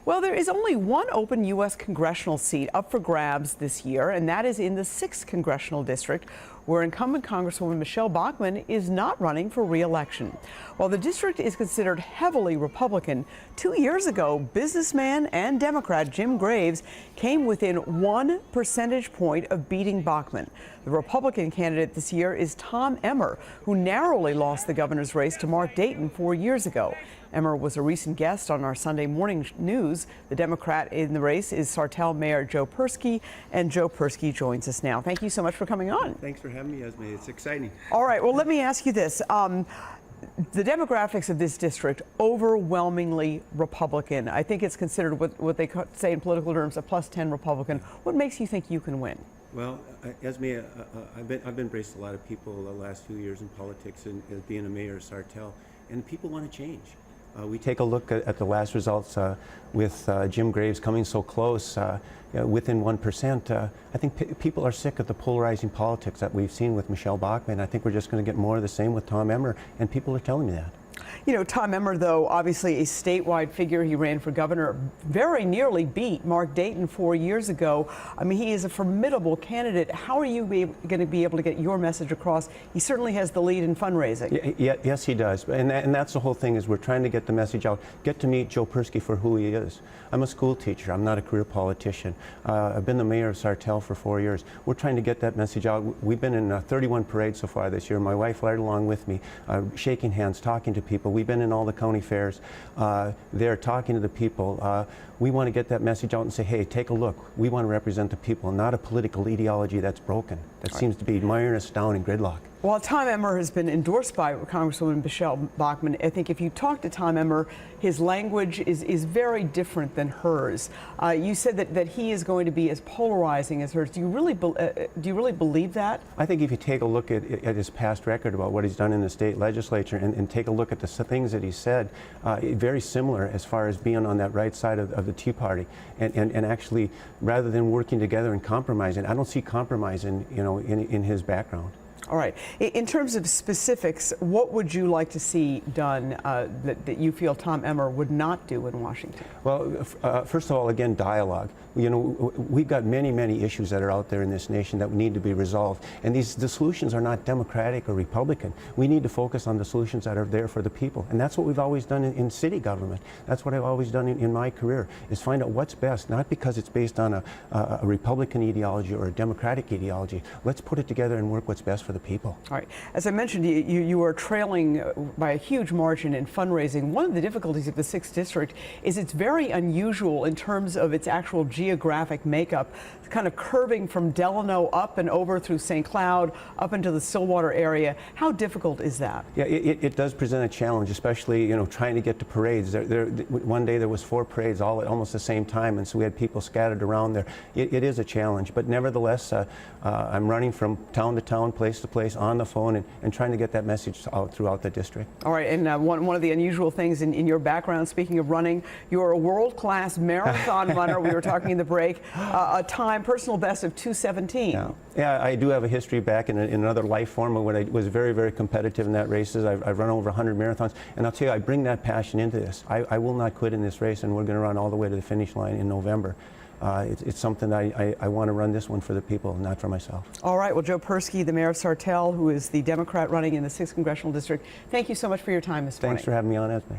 Well, there is only one open U.S. congressional seat up for grabs this year, and that is in the 6th congressional district, where incumbent Congresswoman Michelle Bachmann is not running for re-election. While the district is considered heavily Republican, 2 years ago, businessman and Democrat Jim Graves came within 1 percentage point of beating Bachmann. The Republican candidate this year is Tom Emmer, who narrowly lost the governor's race to Mark Dayton 4 years ago. Emmer was a recent guest on our Sunday morning news. The Democrat in the race is Sartell Mayor Joe Perske, and Joe Perske joins us now. Thank you so much for coming on. Thanks for having me, Esme. It's exciting. All right, well, let me ask you this. The demographics of this district, overwhelmingly Republican. I think it's considered what they say in political terms a +10 Republican. What makes you think you can win? Well, Esme, I've embraced a lot of people the last few years in politics and being a mayor of Sartell, and people want to change. We take a look at the last results with Jim Graves coming so close, within 1%. I think people are sick of the polarizing politics that we've seen with Michelle Bachmann. I think we're just going to get more of the same with Tom Emmer, and people are telling me that. You know, Tom Emmer, though, obviously a statewide figure. He ran for governor, very nearly beat Mark Dayton 4 years ago. I mean, he is a formidable candidate. How are you going to be able to get your message across? He certainly has the lead in fundraising. Yes, he does. And that's the whole thing, is we're trying to get the message out, get to meet Joe Perske for who he is. I'm a school teacher. I'm not a career politician. I've been the mayor of Sartell for 4 years. We're trying to get that message out. We've been in 31 parades so far this year. My wife right along with me, shaking hands, talking to people. We've been in all the county fairs there talking to the people. We want to get that message out and say, hey, take a look. We want to represent the people, not a political ideology that's broken, that seems to be miring us down in gridlock. Well, Tom Emmer has been endorsed by Congresswoman Michelle Bachmann. I think if you talk to Tom Emmer, his language is very different than hers. You said that he is going to be as polarizing as hers. Do you really believe that? I think if you take a look at his past record about what he's done in the state legislature and take a look at the things that he said, very similar as far as being on that right side of the Tea Party, and actually, rather than working together and compromising, I don't see compromising, you know, in his background. All right. In terms of specifics, what would you like to see done that you feel Tom Emmer would not do in Washington? Well, first of all, again, dialogue. You know, we've got many, many issues that are out there in this nation that need to be resolved. And the solutions are not Democratic or Republican. We need to focus on the solutions that are there for the people. And that's what we've always done in city government. That's what I've always done in my career, is find out what's best, not because it's based on a Republican ideology or a Democratic ideology. Let's put it together and work what's best for the people. All right. As I mentioned, you are trailing by a huge margin in fundraising. One of the difficulties of the 6th District is it's very unusual in terms of its actual geographic makeup, kind of curving from Delano up and over through St. Cloud up into the Stillwater area. How difficult is that? Yeah, it does present a challenge, especially, you know, trying to get to parades. One day there was 4 parades all at almost the same time, and so we had people scattered around there. It is a challenge, but nevertheless, I'm running from town to town, place to place, on the phone, and trying to get that message out throughout the district. All right, and one of the unusual things in your background, speaking of running, you're a world-class marathon runner. We were talking in the break, a personal best of 2:17. Yeah, I do have a history back in another life form when I was very, very competitive in that races. I've run over 100 marathons, and I'll tell you, I bring that passion into this. I will not quit in this race, and we're going to run all the way to the finish line in November. It's something that I want to run this one for the people, not for myself. All right. Well, Joe Perske, the mayor of Sartell, who is the Democrat running in the 6th Congressional District, thank you so much for your time this morning. Thanks for having me on, Esme.